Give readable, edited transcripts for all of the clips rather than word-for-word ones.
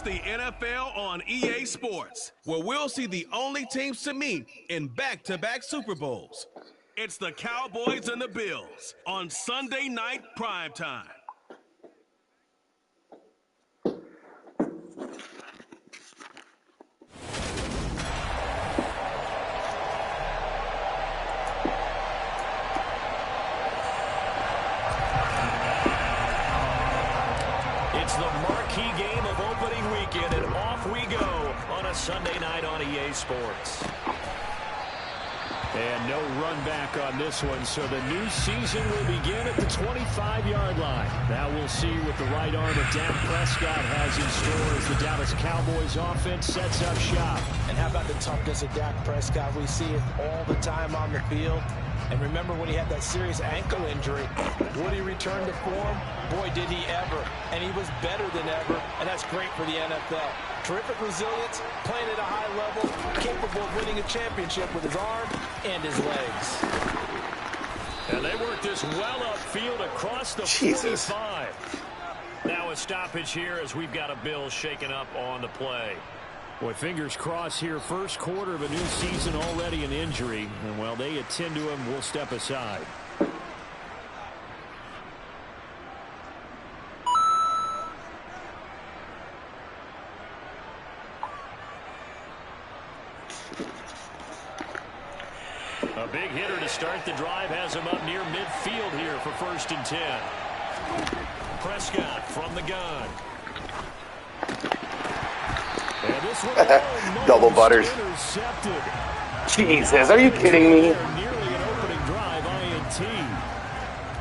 the NFL on EA Sports, where we'll see the only teams to meet in back-to-back Super Bowls. It's the Cowboys and the Bills on Sunday night primetime. It's the marquee game of opening weekend, and off we go on a Sunday night on EA Sports. And no run back on this one, so the new season will begin at the 25-yard line. Now we'll see what the right arm of Dak Prescott has in store as the Dallas Cowboys offense sets up shop. And how about the toughness of Dak Prescott? We see it all the time on the field. And remember when he had that serious ankle injury, would he return to form? Boy, did he ever. And he was better than ever, and that's great for the NFL. Terrific resilience, playing at a high level, capable of winning a championship with his arm and his legs. And they work this well upfield across the 45. Now a stoppage here as we've got a Bill shaking up on the play. Boy, fingers crossed here. First quarter of a new season, already an injury. And while they attend to him, we'll step aside. A big hitter to start the drive has him up near midfield here for 1st and 10. Prescott from the gun. And this one, double butters. Jesus, are you kidding me? Nearly an opening drive INT.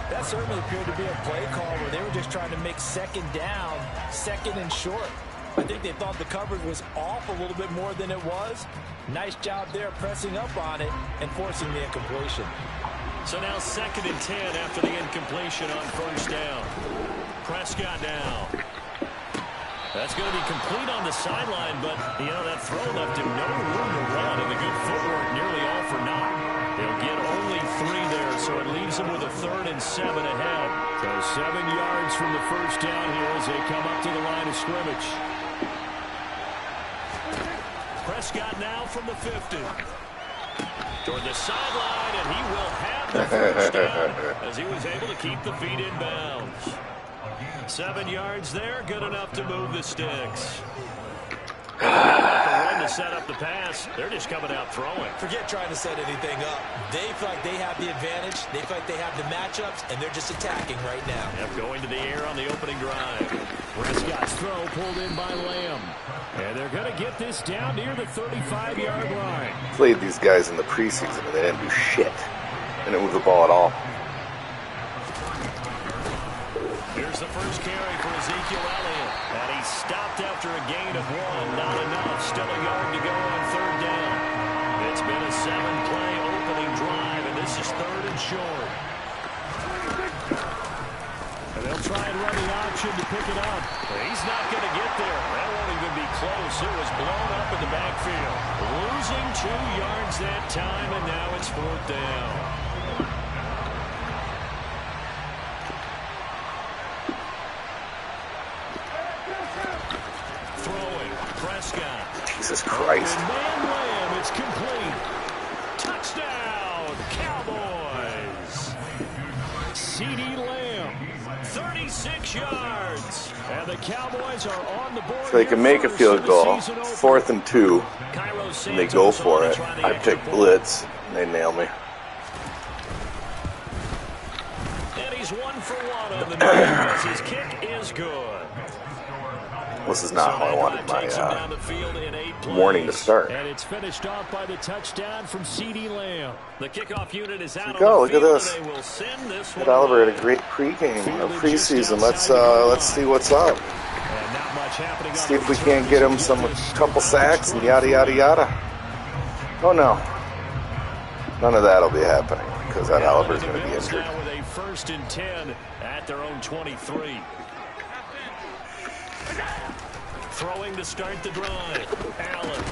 That certainly appeared to be a play call where they were just trying to make second down, second and short. I think they thought the coverage was off a little bit more than it was. Nice job there pressing up on it and forcing the incompletion. So now 2nd and 10 after the incompletion on 1st down. Prescott now. That's going to be complete on the sideline, but, you know, that throw left him no room to run, and the good footwork nearly all for naught. They'll get only 3 there, so it leaves them with a 3rd and 7 ahead. So 7 yards from the 1st down here as they come up to the line of scrimmage. Prescott now from the 50. Toward the sideline, and he will have the 1st down as he was able to keep the feet in bounds. 7 yards there, good enough to move the sticks. The run to set up the pass. They're just coming out throwing. Forget trying to set anything up. They feel like they have the advantage. They feel like they have the matchups, and they're just attacking right now. Yep, going to the air on the opening drive. Prescott's throw pulled in by Lamb. And they're going to get this down near the 35-yard line. Played these guys in the preseason, and they didn't do shit. They didn't move the ball at all. Here's the first carry for Ezekiel Elliott. And he stopped after a gain of 1. Not enough. Still a yard to go on 3rd down. It's been a 7-play opening drive, and this is 3rd and short. And they'll try and run the option to pick it up. But he's not going to get there. That won't even be close. It was blown up in the backfield. Losing 2 yards that time, and now it's 4th down. Jesus Christ. Lamb, it's complete. Touchdown, Cowboys. C.D. Lamb, 36 yards. And the Cowboys are on the board. So they can make a field goal. 4th and 2. And they go for it. I pick blitz, and they nail me. And he's 1 for 1 on the night. His kick is good. This is not how I wanted my morning to start. And it's finished off by the touchdown from C.D. Lamb. The kickoff unit is out. Go, look at this. Ed Oliver had a great preseason. Let's see what's up. See if we can't get him a couple sacks and yada yada yada. Oh no, none of that'll be happening because Ed Oliver's going to be injured. With a 1st and 10 at their own 23. Throwing to start the drive. Allen.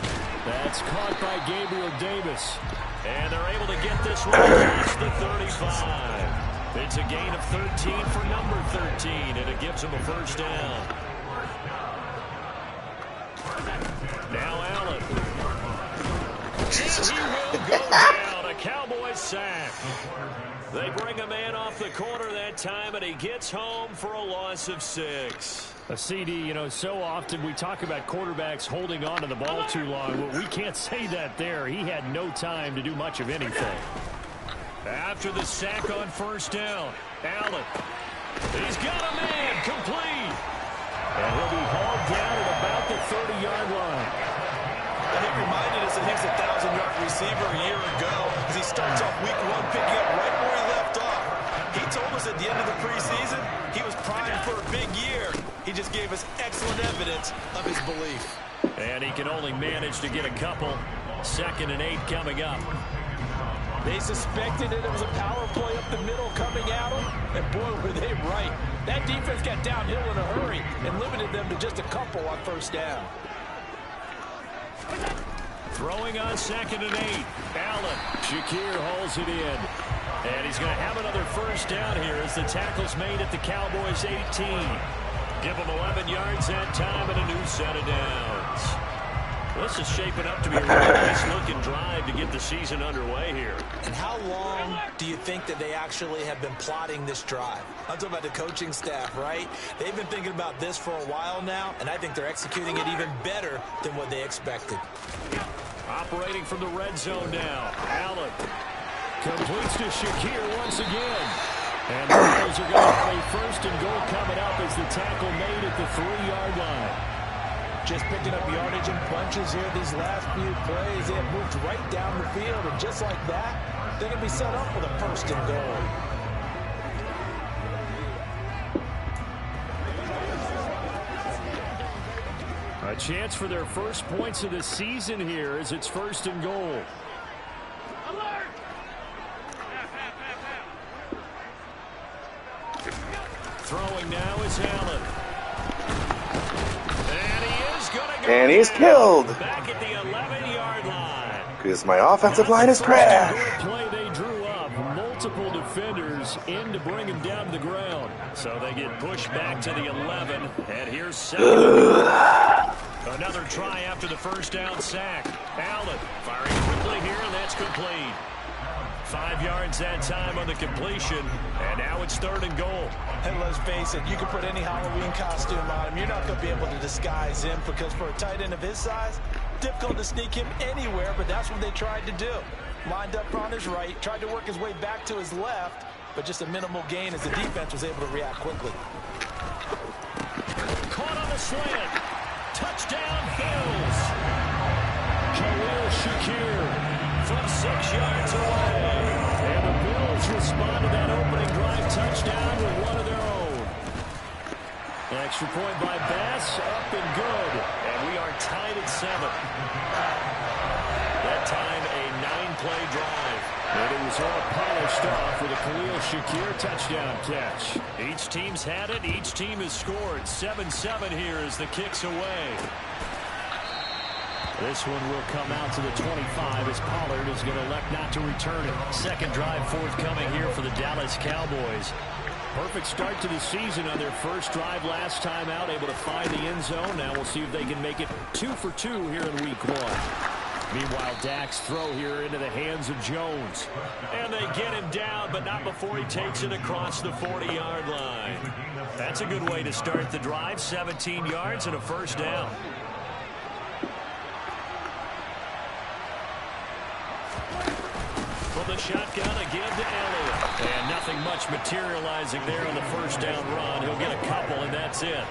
That's caught by Gabriel Davis. And they're able to get this one across the 35. It's a gain of 13 for number 13, and it gives them a 1st down. go down. A Cowboys sack. They bring a man off the corner that time, and he gets home for a loss of 6. A CD, you know, so often we talk about quarterbacks holding on to the ball too long. Well, we can't say that there. He had no time to do much of anything. After the sack on first down, Allen. He's got a man complete. And he'll be hauled down at about the 30-yard line. And it reminded us that he was a 1,000-yard receiver a year ago as he starts off week 1 picking up right where he left off. He told us at the end of the preseason he was primed for a big year. He just gave us excellent evidence of his belief. And he can only manage to get a couple. 2nd and 8 coming up. They suspected that it was a power play up the middle coming at them, and boy, were they right. That defense got downhill in a hurry and limited them to just a couple on first down. Throwing on 2nd and 8. Allen. Shakir hauls it in. And he's going to have another first down here as the tackle's made at the Cowboys' 18. Give them 11 yards that time and a new set of downs. This is shaping up to be a really nice-looking drive to get the season underway here. And how long do you think that they actually have been plotting this drive? I'm talking about the coaching staff, right? They've been thinking about this for a while now, and I think they're executing it even better than what they expected. Operating from the red zone now. Allen completes to Shakir once again. And the Bills are going to have a 1st and goal coming up as the tackle made at the 3-yard line. Just picking up yardage in bunches here these last few plays. They have moved right down the field, and just like that, they're going to be set up with a 1st and goal. A chance for their first points of the season here as it's 1st and goal. Throwing now is Allen. And he's killed. Back at the 11-yard line. Because my offensive line is trash. Play they drew up multiple defenders in to bring him down to the ground. So they get pushed back to the 11. And here's 2nd. Another try after the first down sack. Allen firing quickly here, and that's complete. 5 yards that time on the completion, and now it's 3rd and goal. And let's face it, you can put any Halloween costume on him. You're not going to be able to disguise him because for a tight end of his size, difficult to sneak him anywhere, but that's what they tried to do. Lined up on his right, tried to work his way back to his left, but just a minimal gain as the defense was able to react quickly. Caught on the slant. Touchdown, Bills. Khalil Shakir from 6 yards away. And the Bills respond to that opening drive touchdown with one of their own. Extra point by Bass, up and good. And we are tied at 7. That time a 9-play drive. And it was all polished off with a Khalil Shakir touchdown catch. Each team's had it. Each team has scored. 7-7 here as the kick's away. This one will come out to the 25 as Pollard is going to elect not to return it. 2nd drive forthcoming here for the Dallas Cowboys. Perfect start to the season on their first drive last time out, able to find the end zone. Now we'll see if they can make it 2 for 2 here in week 1. Meanwhile, Dak's throw here into the hands of Jones. And they get him down, but not before he takes it across the 40-yard line. That's a good way to start the drive. 17 yards and a first down. From the shotgun, a give to Elliott. And nothing much materializing there on the first down run. He'll get a couple, and that's it.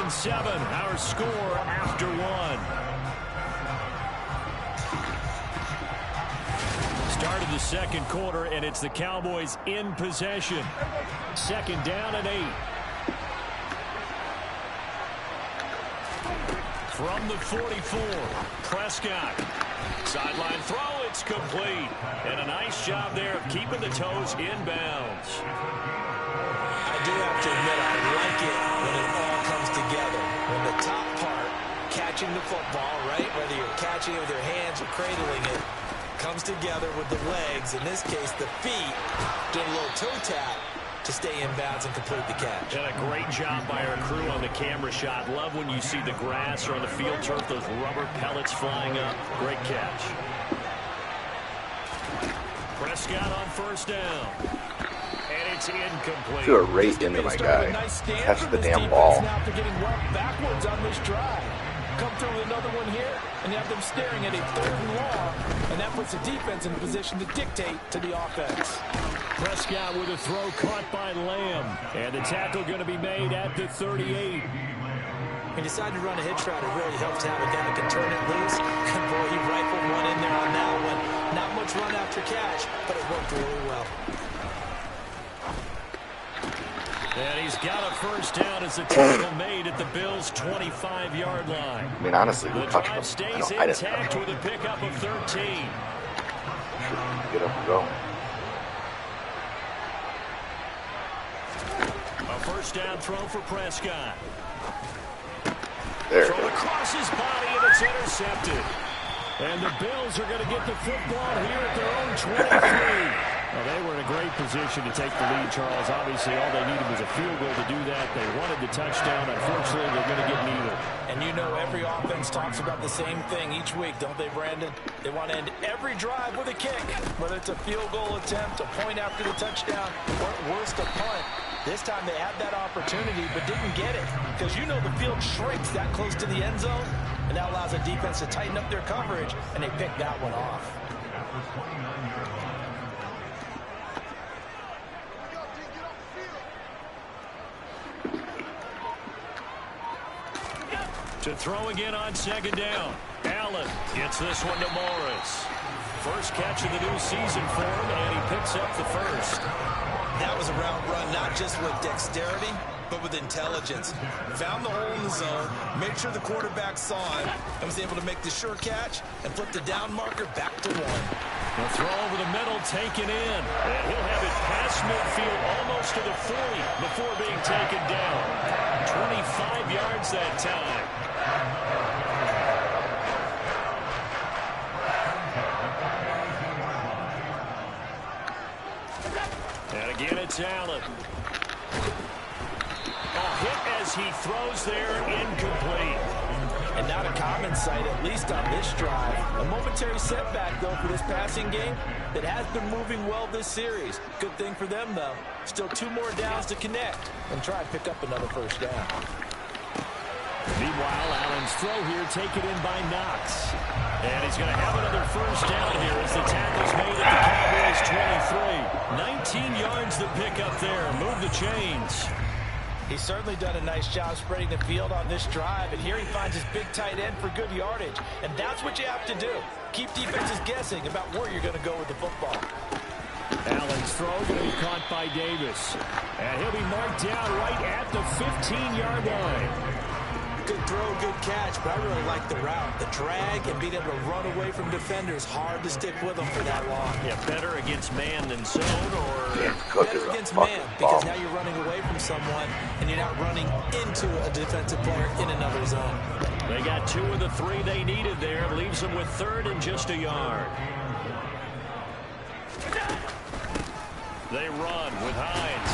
Seven, our score after 1. Start of the 2nd quarter, and it's the Cowboys in possession. 2nd down and 8. From the 44, Prescott. Sideline throw, it's complete. And a nice job there of keeping the toes inbounds. I do have to admit, I like it when it all comes together. When the top part, catching the football, right, whether you're catching it with your hands or cradling it, comes together with the legs, in this case the feet, doing a little toe tap to stay in bounds and complete the catch. And a great job by our crew on the camera shot. Love when you see the grass or on the field turf, those rubber pellets flying up. Great catch. Prescott on first down. And it's incomplete. Do a rate into my guy. Catch the damn ball. Now after getting well backwards on this drive. Come through with another one here, and you have them staring at a 3rd and long, and that puts the defense in a position to dictate to the offense. Prescott with a throw caught by Lamb, and the tackle going to be made at the 38. He decided to run a hitch route. It really helps to have a guy that can turn it loose. And boy, he rifled one in there on that one. Not much run after catch, but it worked really well. And he's got a first down as the tackle made at the Bills' 25-yard line. I mean, honestly, the who touched drive him? stays I didn't intact with a pickup of 13. Get up and go. A first down throw for Prescott. There. Throw across his body, and it's intercepted. And the Bills are going to get the football here at their own 23. Well, they were in a great position to take the lead, Charles. Obviously, all they needed was a field goal to do that. They wanted the touchdown. Unfortunately, they're going to get neither. And you know every offense talks about the same thing each week, don't they, Brandon? They want to end every drive with a kick, whether it's a field goal attempt, a point after the touchdown, or at worst, a punt. This time they had that opportunity but didn't get it because you know the field shrinks that close to the end zone, and that allows the defense to tighten up their coverage, and they picked that one off. To throw again on second down. Allen gets this one to Morris. First catch of the new season for him, and he picks up the first. That was a route run, not just with dexterity, but with intelligence. Found the hole in the zone, made sure the quarterback saw him, and was able to make the sure catch and flip the down marker back to 1. The throw over the middle taken in. And he'll have it past midfield almost to the 40 before being taken down. 25 yards that time. And again, it's Allen. A hit as he throws there, incomplete. And not a common sight, at least on this drive. A momentary setback, though, for this passing game that has been moving well this series. Good thing for them, though. Still 2 more downs to connect and try and pick up another first down. Meanwhile, Allen's throw here taken in by Knox. And he's going to have another first down here as the tackle's made at the Cowboys' 23. 19 yards to pick up there. Move the chains. He's certainly done a nice job spreading the field on this drive, and here he finds his big tight end for good yardage. And that's what you have to do. Keep defenses guessing about where you're going to go with the football. Allen's throw going to be caught by Davis. And he'll be marked down right at the 15-yard line. Good throw, good catch, but I really like the route. The drag and being able to run away from defenders, hard to stick with them for that long. Yeah, better against man than zone, or better against man, because now you're running away from someone and you're not running into a defensive player in another zone. They got 2 of the 3 they needed there. Leaves them with 3rd and just a yard. They run with Hines.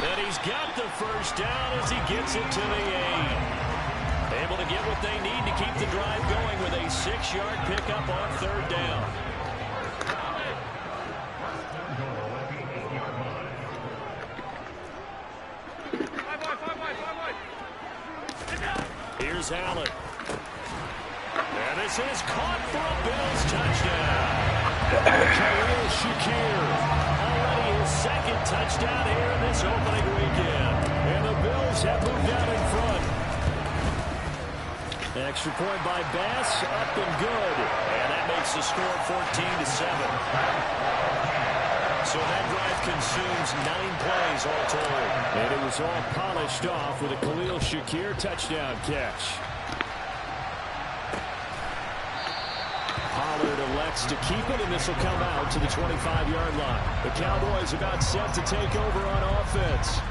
And he's got the first down as he gets it to the 8. Able to get what they need to keep the drive going with a 6-yard pickup on 3rd down. Here's Allen. And this is caught for a Bills touchdown. Khalil Shakir. Already his 2nd touchdown here in this opening weekend. And the Bills have moved out in front. Extra point by Bass, up and good. And that makes the score 14-7. So that drive consumes 9 plays all told. And it was all polished off with a Khalil Shakir touchdown catch. Pollard elects to keep it, and this will come out to the 25-yard line. The Cowboys about set to take over on offense.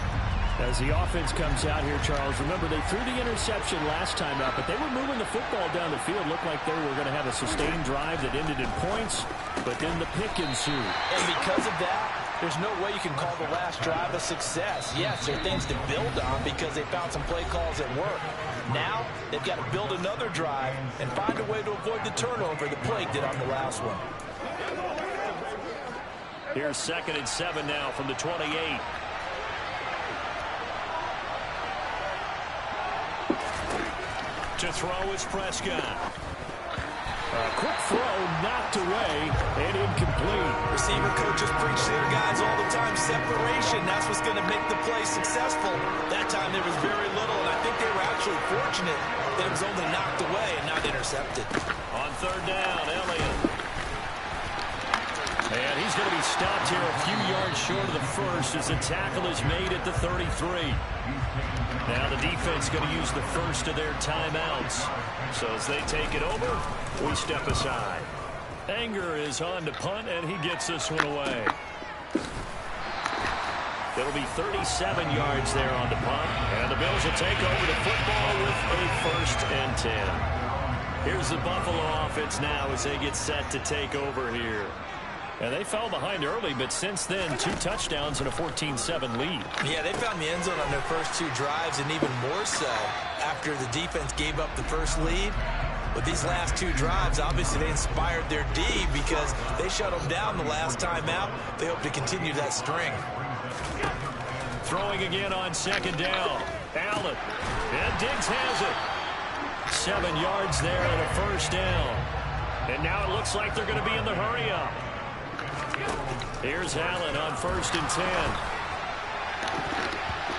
As the offense comes out here, Charles, remember they threw the interception last time out, but they were moving the football down the field. Looked like they were going to have a sustained drive that ended in points, but then the pick ensued. And because of that, There's no way you can call the last drive a success. Yes, there are things to build on because they found some play calls that work. Now, they've got to build another drive and find a way to avoid the turnover that plagued it on the last one. Here's 2nd and 7 now from the 28. To throw is Prescott. A quick throw knocked away and incomplete. Receiver coaches preach to their guys all the time. Separation, that's what's going to make the play successful. That time there was very little, and I think they were actually fortunate that it was only knocked away and not intercepted. On 3rd down, Elliott. And he's going to be stopped here a few yards short of the first as the tackle is made at the 33. Now the defense going to use the first of their timeouts. So as they take it over, we step aside. Anger is on to punt, and he gets this one away. It'll be 37 yards there on the punt. And the Bills will take over the football with a 1st and 10. Here's the Buffalo offense now as they get set to take over here. And they fell behind early, but since then, 2 touchdowns and a 14-7 lead. Yeah, they found the end zone on their first 2 drives, and even more so after the defense gave up the first lead. But these last 2 drives, obviously they inspired their D because they shut them down the last time out. They hope to continue that string. Throwing again on 2nd down. Allen. And Diggs has it. 7 yards there and a 1st down. And now it looks like they're going to be in the hurry-up. Here's Allen on 1st and 10.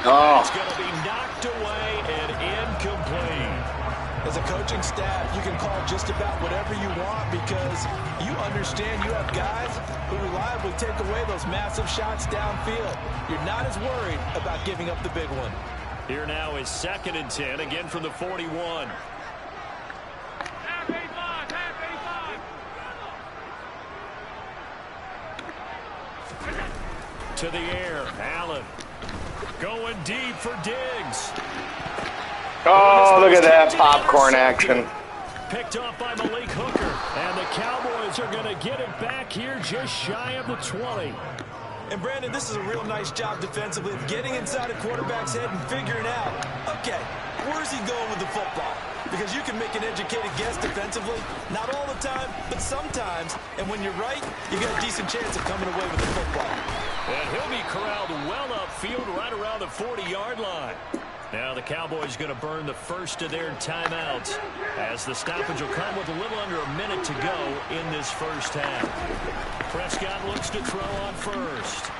Oh. It's going to be knocked away and incomplete. As a coaching staff, you can call just about whatever you want because you understand you have guys who reliably take away those massive shots downfield. You're not as worried about giving up the big one. Here now is 2nd and 10, again from the 41. To the air, Allen. Going deep for Diggs. Oh, look at that popcorn action. Picked off by Malik Hooker. And the Cowboys are going to get it back here just shy of the 20. And Brandon, this is a real nice job defensively of getting inside a quarterback's head and figuring out, okay, where's he going with the football? Because you can make an educated guess defensively, not all the time, but sometimes. And when you're right, you got a decent chance of coming away with the football. And he'll be corralled well upfield right around the 40-yard line. Now the Cowboys going to burn the first of their timeouts as the stoppage will come with a little under a minute to go in this first half. Prescott looks to throw on first.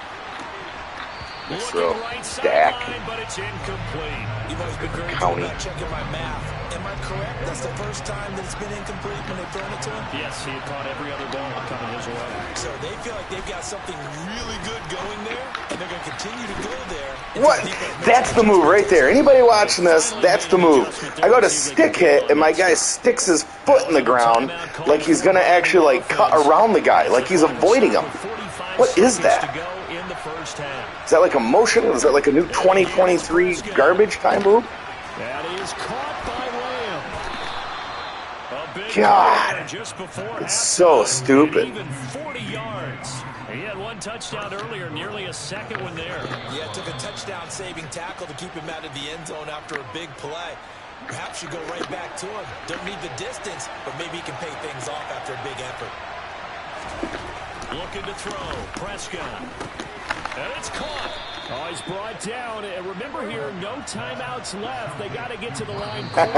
Looking right sideline, but it's incomplete. You've always been very good about checking my math. Am I correct? That's the first time that it's been incomplete when they've thrown it to him? Yes, he had caught every other ball coming his way. So they feel like they've got something really good going there, and they're going to continue to go there. What? That's the move right there. Anybody watching this, that's the move. I go to stick hit, and my guy sticks his foot in the ground like he's going to actually like cut around the guy, like he's avoiding him. What is that? Is that like a motion? Is that like a new 2023 garbage time move? That is caught by Lamb. God, it's so stupid. Even 40 yards. He had one touchdown earlier, nearly a second one there. Yeah, it took a touchdown-saving tackle to keep him out of the end zone after a big play. Perhaps you go right back to him. Don't need the distance, but maybe he can pay things off after a big effort. Looking to throw. Prescott. And it's caught. Oh, he's brought down. And remember here, no timeouts left. They got to get to the line quick.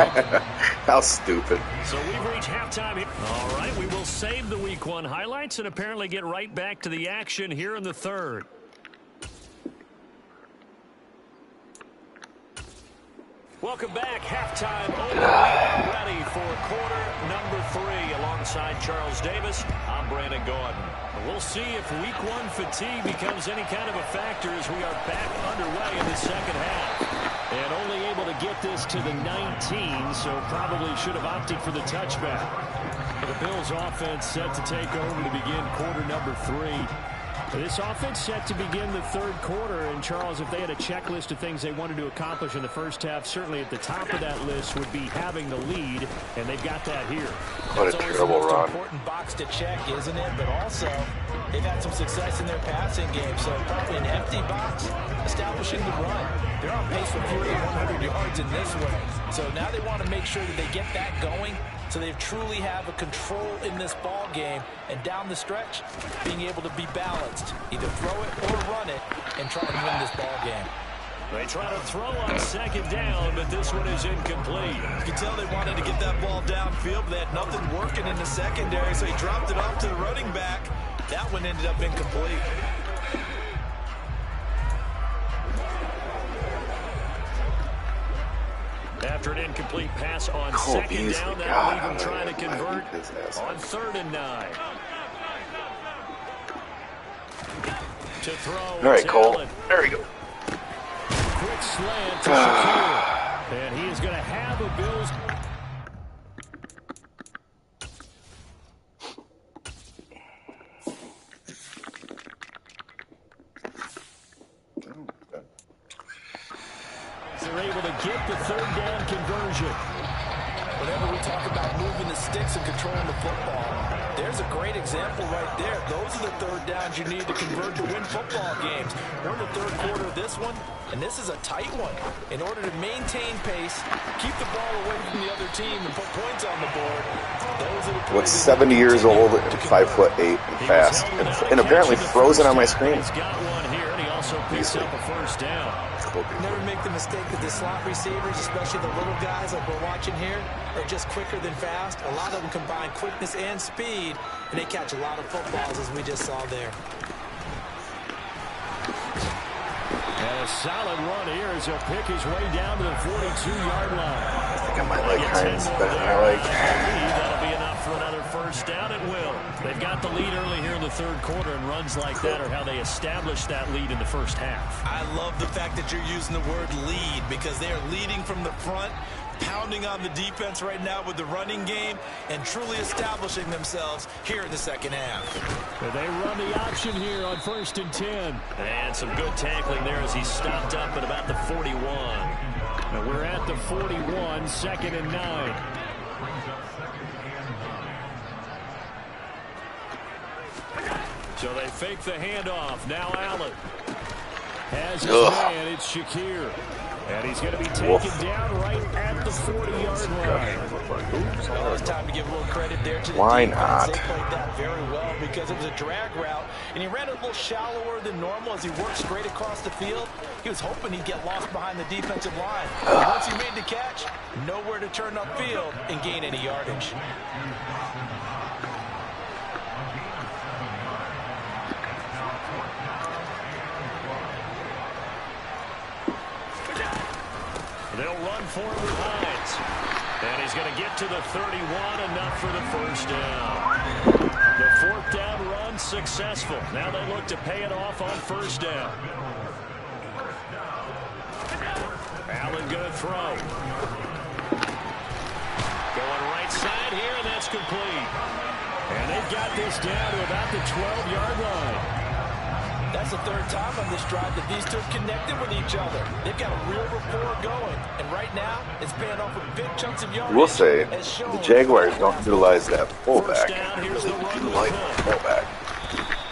How stupid. So we've reached halftime here. All right, we will save the Week 1 highlights and apparently get right back to the action here in the third. Welcome back. Halftime over. We are ready for quarter number 3 alongside Charles Davis. I'm Brandon Gordon. We'll see if Week 1 fatigue becomes any kind of a factor as we are back underway in the second half. And only able to get this to the 19, so probably should have opted for the touchback. The Bills offense set to take over to begin quarter number 3. This offense set to begin the third quarter. And, Charles, if they had a checklist of things they wanted to accomplish in the first half, certainly at the top of that list would be having the lead, and they've got that here. What a terrible run. Important box to check, isn't it? But also, they've had some success in their passing game. So probably an empty box, establishing the run. They're on pace for fewer than 100 yards in this one. So now they want to make sure that they get that going, so they truly have a control in this ball game, and down the stretch, being able to be balanced, either throw it or run it, and try and win this ball game. They try to throw on second down, but this one is incomplete. You can tell they wanted to get that ball downfield, but they had nothing working in the secondary, so he dropped it off to the running back. That one ended up incomplete. After an incomplete pass on second down, that'll leave him trying to convert on 3rd and 9. To throw. All right, Cole. There we go. Quick slant to Shakir. And he is going to have a Bills. They're able to get the 3rd down conversion. Whenever we talk about moving the sticks and controlling the football, there's a great example right there. Those are the 3rd downs you need to convert to win football games. We're in the 3rd quarter of this one, and this is a tight one. In order to maintain pace, keep the ball away from the other team, and put points on the board, those are the What's 70 years old and 5'8" and fast, and apparently frozen on my screen. He's got one here, and he also picks up a 1st down. Never make the mistake that the slot receivers, especially the little guys like we're watching here, are just quicker than fast. A lot of them combine quickness and speed, and they catch a lot of footballs, as we just saw there. And a solid run here as he'll pick his way down to the 42-yard line. I think I might like Hines better than I like. That'll be enough for another 1st down. It will. They've got the lead early here in the 3rd quarter, and runs like that are how they establish that lead in the first half. I love the fact that you're using the word lead, because they are leading from the front, pounding on the defense right now with the running game, and truly establishing themselves here in the 2nd half. But they run the option here on 1st and 10. And some good tackling there as he stopped up at about the 41. Now we're at the 41, 2nd and 9. So they fake the handoff. Now Allen has his man. It's Shakir. And he's going to be taken down right at the 40-yard line. Oops. Well, it's time to give a little credit there to the Why defense. not? They played that very well because it was a drag route, and he ran a little shallower than normal as he worked straight across the field. He was hoping he'd get lost behind the defensive line. Once he made the catch, nowhere to turn upfield and gain any yardage. They'll run for him with Hines. And he's going to get to the 31, enough for the 1st down. The 4th down run successful. Now they look to pay it off on 1st down. Allen going to throw. Going right side here, and that's complete. And they've got this down to about the 12-yard line. That's the 3rd time on this drive that these two have connected with each other. They've got a real rapport going. And right now, it's paying off with big chunks of yardage. We'll say the Jaguars don't utilize that fullback. They really do like the fullback.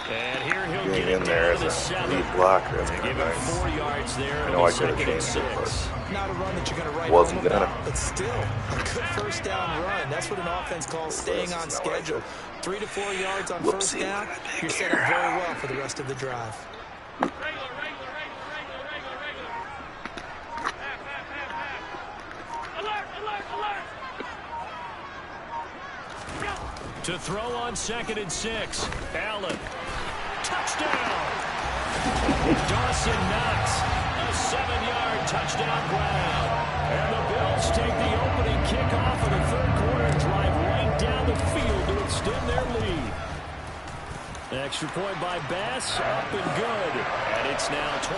And here he'll Getting get in there as a lead blocker. That's give kind of him 4 nice. yards there. I know I could have changed it, but Not a run that you're going to write wasn't home about, gonna. but still a good 1st down run. That's what an offense calls staying on schedule. 3 to 4 yards on 1st down. You're set up very well for the rest of the drive. To throw on 2nd and 6. Allen. Touchdown. Dawson Knox. A 7-yard touchdown grab. And the Bills take the opening kickoff of the 3rd quarter and drive right down the field to extend their lead. Extra point by Bass, up and good. And it's now 21-7.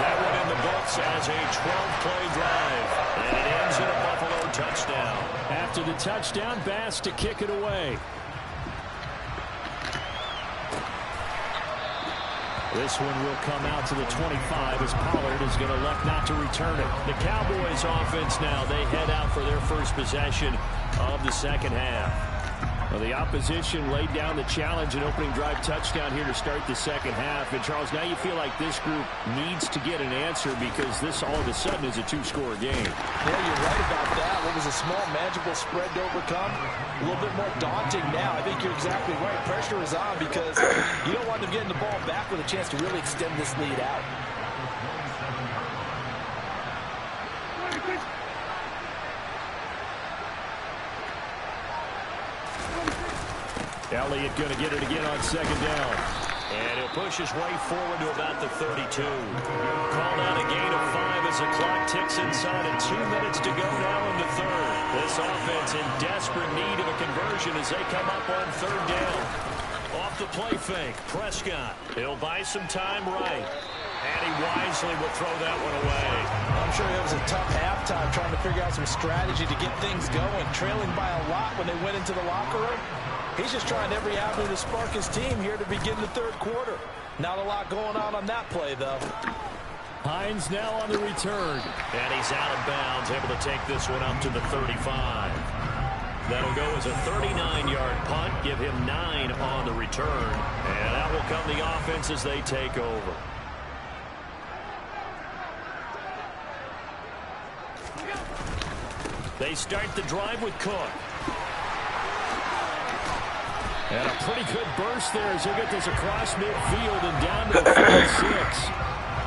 That one in the books as a 12-play drive. And it ends in a Buffalo touchdown. After the touchdown, Bass to kick it away. This one will come out to the 25 as Pollard is going to elect not to return it. The Cowboys offense now, they head out for their first possession of the second half. Well, the opposition laid down the challenge, an opening drive touchdown here to start the second half. And, Charles, now you feel like this group needs to get an answer because this all of a sudden is a two-score game. Yeah, you're right about that. What was a small, manageable spread to overcome, a little bit more daunting now. I think you're exactly right. Pressure is on because you don't want them getting the ball back with a chance to really extend this lead out. Elliott going to get it again on second down. And he'll push his way forward to about the 32. Called out a gain of 5 as the clock ticks inside and 2 minutes to go now in the third. This offense in desperate need of a conversion as they come up on third down. Off the play fake, Prescott. He'll buy some time right. And he wisely will throw that one away. I'm sure it was a tough halftime trying to figure out some strategy to get things going. Trailing by a lot when they went into the locker room. He's just trying every avenue to spark his team here to begin the third quarter. Not a lot going on that play, though. Hines now on the return. And he's out of bounds, able to take this one up to the 35. That'll go as a 39-yard punt, give him 9 on the return. And out will come the offense as they take over. They start the drive with Cook. And a pretty good burst there as he'll get this across midfield and down to the 46.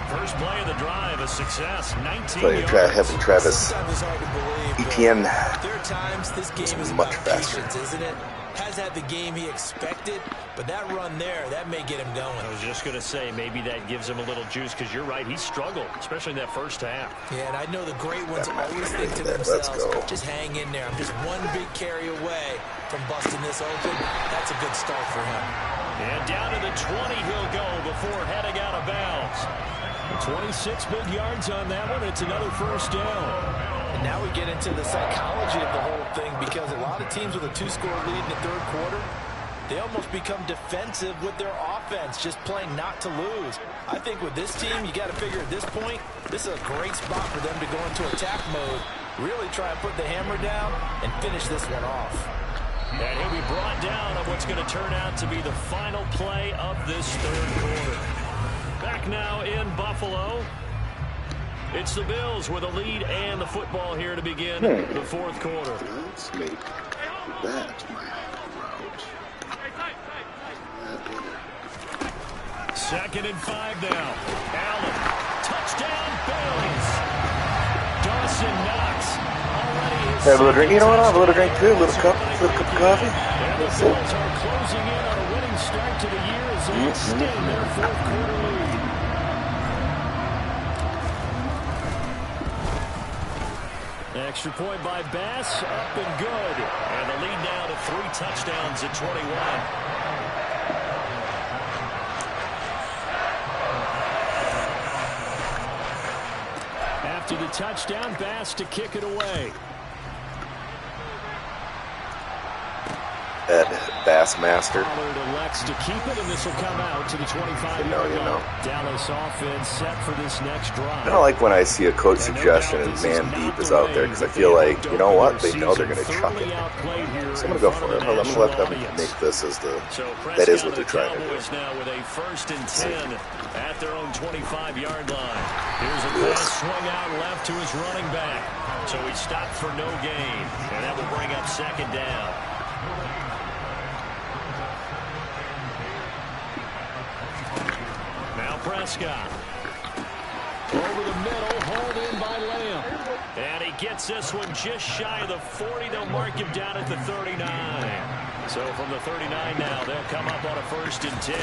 First play of the drive, a success. 19 yards. Having Travis Etienne. There are times this game is much about faster, patience, isn't it? Has had the game he expected, but that run there, that may get him going. I was just going to say, maybe that gives him a little juice because you're right, he struggled, especially in that first half. Yeah, and I know the great ones always think to themselves, just hang in there. I'm just one big carry away from busting this open. That's a good start for him. And down to the 20 he'll go before heading out of bounds. 26 big yards on that one. It's another first down. And now we get into the psychology of the whole thing because a lot of teams with a 2-score lead in the third quarter, they almost become defensive with their offense, just playing not to lose. I think with this team, you got to figure at this point, this is a great spot for them to go into attack mode, really try and put the hammer down and finish this one off. And he'll be brought down on what's going to turn out to be the final play of this third quarter. Back now in Buffalo. It's the Bills with a lead and the football here to begin the fourth quarter. Let's make that my route. Second and 5 now. Allen. Touchdown Bills. Dawson Knox. Have a little drink. You know what? I'll have a little drink too. A little cup of coffee. And the Bills are closing in on a winning start to the year as they extend their fourth quarter lead. Extra point by Bass, up and good. And the lead now to 3 touchdowns at 21. After the touchdown, Bass to kick it away. Ed Bassmaster. Pollard elects to keep it, and this will come out to the 25-yard line. Dallas offense set for this next drive. I don't like when I see a coach suggestion and man deep is out there because I feel like, you know what, they know they're going to chuck it. So I'm going to go for it. I'm going to let them make this as the, that is what they're trying to do. Now with a 1st and 10 at their own 25-yard line. Here's a pass swung out left to his running back. So he stopped for no gain, and that will bring up second down. Prescott. Over the middle, hauled in by Lamb. And he gets this one just shy of the 40. They'll mark him down at the 39. So from the 39 now, they'll come up on a 1st and 10.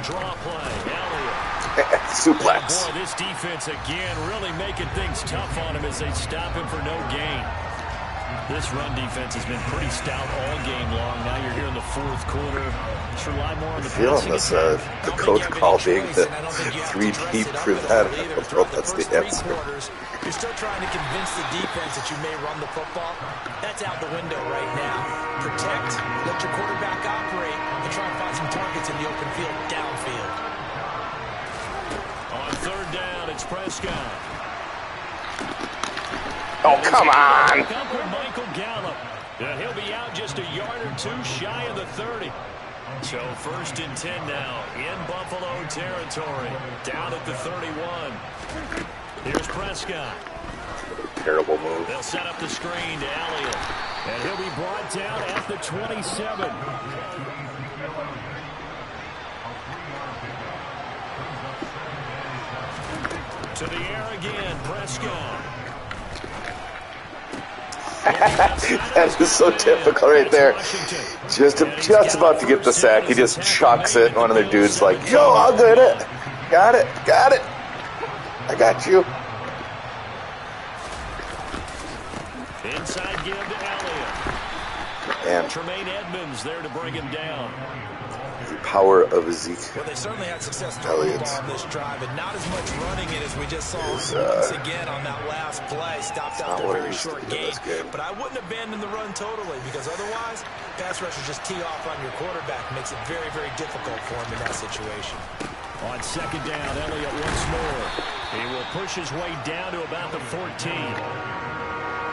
Draw play, Elliott. Suplex. Boy, this defense again really making things tough on him as they stop him for no gain. This run defense has been pretty stout all game long. Now you're here in the fourth quarter. Just rely more on the feeling this, the coach call being the 3 deep prevent. I don't know if that's the answer. You're still trying to convince the defense that you may run the football. That's out the window right now. Protect, let your quarterback operate, and try and find some targets in the open field downfield. it's Prescott. Oh, come on. Michael Gallup. And he'll be out just a yard or two shy of the 30. So 1st and 10 now in Buffalo territory. Down at the 31. Here's Prescott. Terrible move. They'll set up the screen to Elliott. And he'll be brought down at the 27. To the air again, Prescott. That is so typical right there. Just about to get the sack. He just chucks it. One of their dudes like, yo, I'll get it. Got it. I got you. Inside give to Elliott. And Tremaine Edmonds there to bring him down. the power of Ezekiel. Well, they certainly had success throwing the ball on this drive, and not as much running it as we just saw once again on that last play. Stopped out the very short game. But I wouldn't abandon the run totally, because otherwise, pass rushers just tee off on your quarterback. Makes it very, very difficult for him in that situation. On 2nd down, Elliott once more. He will push his way down to about the 14.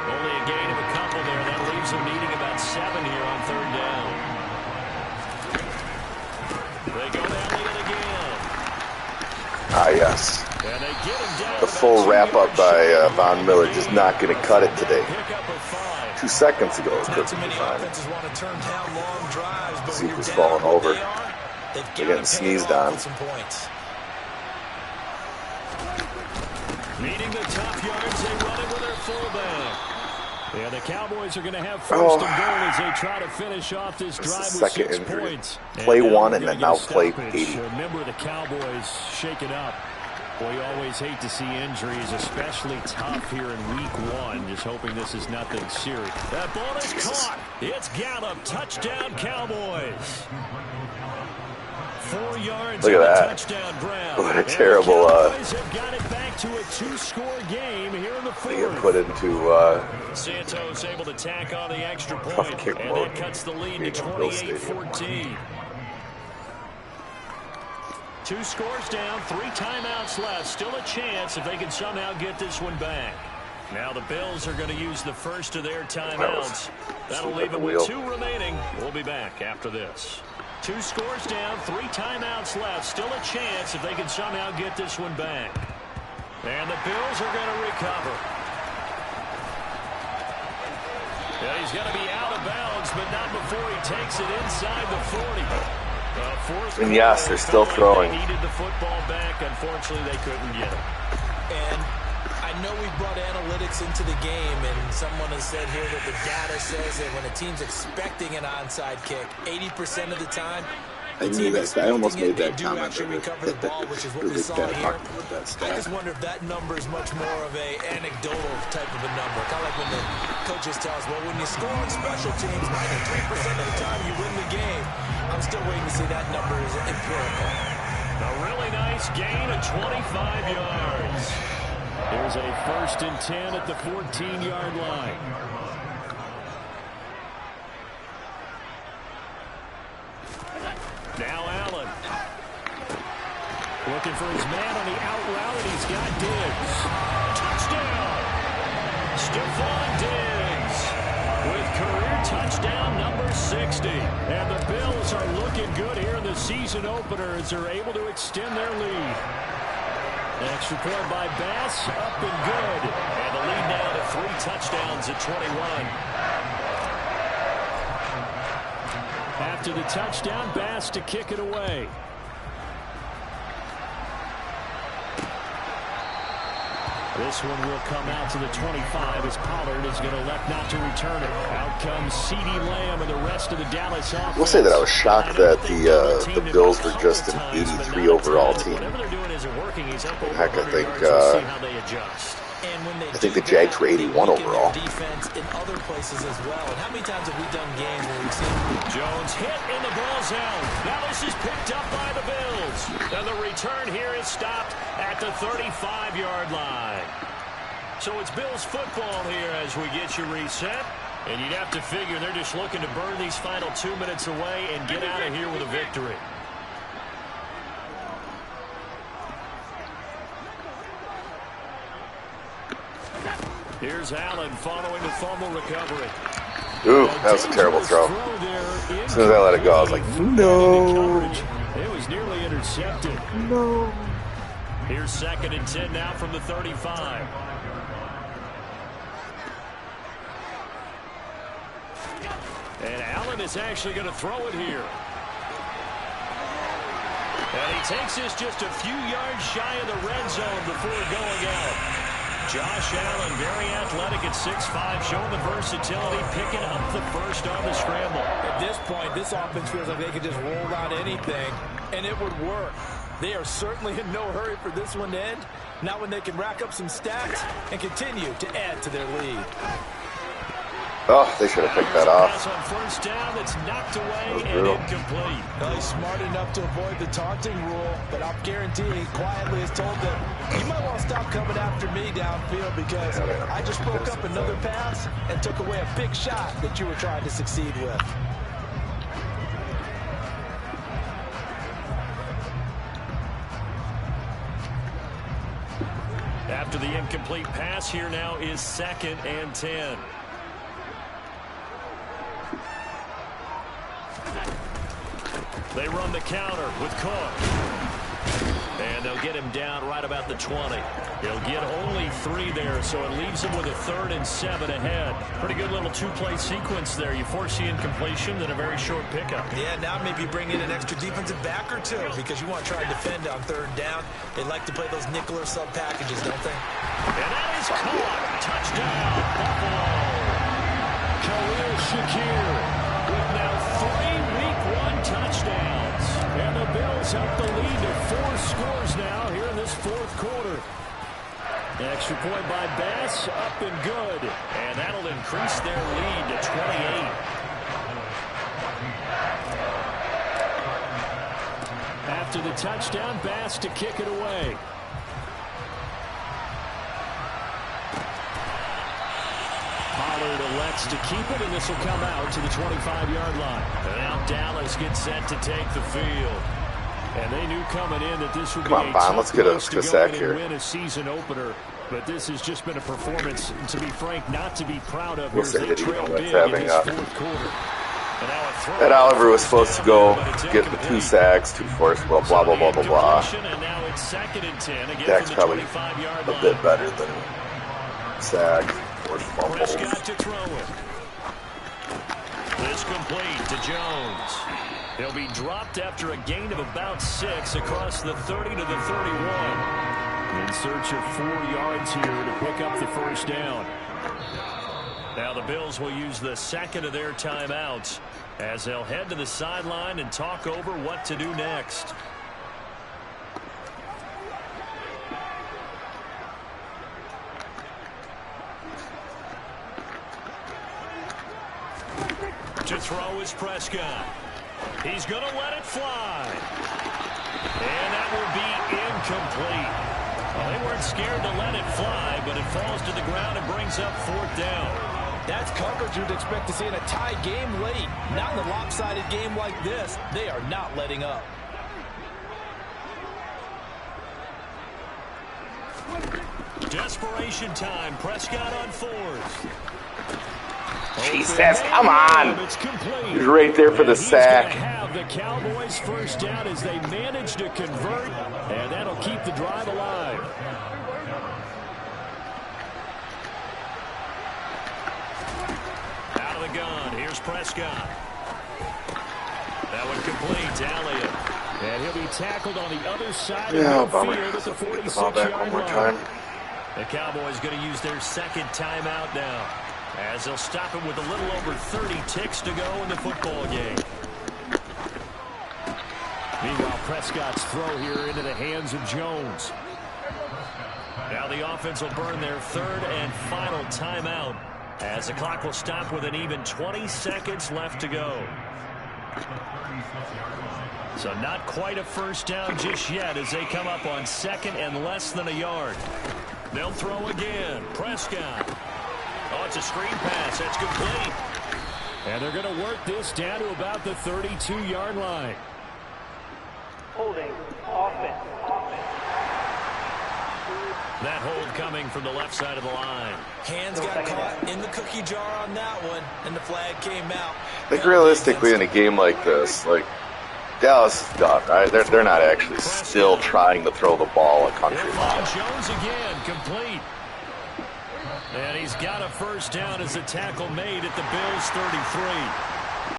Only a gain of a couple there. That leaves him needing about 7 here on 3rd down. They go to Elliott again. Ah, yes. And they get him down. The full wrap-up by Von Miller just not going to cut it today. 2 seconds ago, it was Not too many offenses want to turn down long drives, but when you're Zeke's down falling where over. they are, they've They're got getting to pay sneezed it off on. with some points. Needing the top yards, they run it with their fullback. Yeah, the Cowboys are going to have 1st and goal as they try to finish off this drive with 6 points. Play one and then now play 80. Remember the Cowboys shake it up. Boy, you always hate to see injuries, especially tough here in week 1. Just hoping this is nothing serious. That ball is caught. It's Gallup. Touchdown, Cowboys. 4 yards. Look at that. Touchdown grab. What a terrible Cowboys have got it back to a 2-score game here in the 4th. put into Santos able to tack on the extra tough point, kick and mode. that cuts the lead to Being in Bill Stadium. 28-14. 2 scores down, 3 timeouts left. Still a chance if they can somehow get this one back. Now the Bills are going to use the first of their timeouts. That'll leave them with 2 remaining. We'll be back after this. 2 scores down, 3 timeouts left. Still a chance if they can somehow get this one back. And the Bills are going to recover. Yeah, he's going to be out of bounds, but not before he takes it inside the 40. And yes, they're still throwing. They needed the football back. Unfortunately, they couldn't get it. And I know we brought analytics into the game, and someone has said here that the data says that when a team's expecting an onside kick, 80% of the time, I almost made that comment. Actually recover the ball, which is what we saw here. I just wonder if that number is much more of a anecdotal type of a number. Kind of like when the coaches tell us, well, when you score on special teams, 93% of the time you win the game. I'm still waiting to see that number is empirical. A really nice gain of 25 yards. Here's a 1st and 10 at the 14-yard line. Now Allen. Looking for his man on the out route, and he's got Diggs. Touchdown! Stephon Diggs with career touchdown number 60. And the Bills are looking good here in the season opener as they're able to extend their lead. Extra point by Bass, up and good. And the lead now to 3 touchdowns at 21. After the touchdown, Bass to kick it away. This one will come out to the 25 as Pollard is going to elect not to return it. Out comes CeeDee Lamb and the rest of the Dallas offense. I will say that I was shocked that the Bills were just an 83 overall team. Heck, I think the Jags were 81 overall. Defense in other places as well. And how many times have we done games where we've seen Jones hit in the ball zone. Now this is picked up by the Bills. And the return here is stopped at the 35-yard line. So it's Bills football here as we get you reset. And you'd have to figure they're just looking to burn these final 2 minutes away and get out of here with a victory. Here's Allen following the fumble recovery. Ooh, that was a terrible throw. As soon as I let it go, I was like, no. It was nearly intercepted. No. Here's 2nd and 10 now from the 35. And Allen is actually going to throw it here. And he takes this just a few yards shy of the red zone before going out. Josh Allen, very athletic at 6'5", showing the versatility, picking up the first on the scramble. At this point, this offense feels like they could just roll out anything, and it would work. They are certainly in no hurry for this one to end, not when they can rack up some stats and continue to add to their lead. Oh, they should have picked that off. Pass on first down that's knocked away and incomplete. Well, he's smart enough to avoid the taunting rule, but I'll guarantee he quietly has told them, you might want to stop coming after me downfield because I just broke up another pass and took away a big shot that you were trying to succeed with. After the incomplete pass, here now is 2nd and 10. They run the counter with Cook. And they'll get him down right about the 20. He'll get only 3 there, so it leaves him with a 3rd and 7 ahead. Pretty good little 2-play sequence there. You force the incompletion, then a very short pickup. Yeah, now maybe bring in an extra defensive back or two because you want to try and defend on 3rd down. They like to play those nickel or sub packages, don't they? And that is caught. Touchdown, Buffalo. Khalil Shakir with now 3 Week 1 touchdowns. And the Bills up the lead to 4 scores now here in this 4th quarter. Extra point by Bass, up and good. And that'll increase their lead to 28. After the touchdown, Bass to kick it away. Pollard elects to keep it, and this will come out to the 25-yard line. And now Dallas gets set to take the field. And they knew coming in that this would be a tough place to go in and win a season opener. But this has just been a performance, to be frank, not to be proud of. As they trail big in this 4th quarter. And Oliver was supposed to go get the 2 sacks, 2 forced, blah, blah, blah, blah, blah, blah. Dak's probably a bit better than sack. Prescott to throw it. This complete to Jones. He'll be dropped after a gain of about 6 across the 30 to the 31. In search of 4 yards here to pick up the first down. Now the Bills will use the 2nd of their timeouts as they'll head to the sideline and talk over what to do next. To throw is Prescott. He's going to let it fly. And that will be incomplete. Well, they weren't scared to let it fly, but it falls to the ground and brings up 4th down. That's coverage you'd expect to see in a tie game late. Not in a lopsided game like this. They are not letting up. Desperation time. Prescott on 4th. Jesus, come on. He's right there for the sack. Have the Cowboys first down as they manage to convert, and that'll keep the drive alive. Out of the gun, here's Prescott. That one complete to Elliott. And he'll be tackled on the other side of the field at the 46-yard line. The Cowboys going to use their 2nd timeout now, as they'll stop it with a little over 30 ticks to go in the football game. Meanwhile, Prescott's throw here into the hands of Jones. Now the offense will burn their 3rd and final timeout, as the clock will stop with an even 20 seconds left to go. So not quite a first down just yet as they come up on 2nd and less than a yard. They'll throw again. Prescott. Oh, it's a screen pass. That's complete. And they're going to work this down to about the 32-yard line. Holding offense. That hold coming from the left side of the line. Hands got caught in the cookie jar on that one, and the flag came out. I think realistically in a game like this, like, Dallas is done, right? They're not actually still trying to throw the ball a country mile. Jones again, complete. And he's got a first down as a tackle made at the Bills' 33.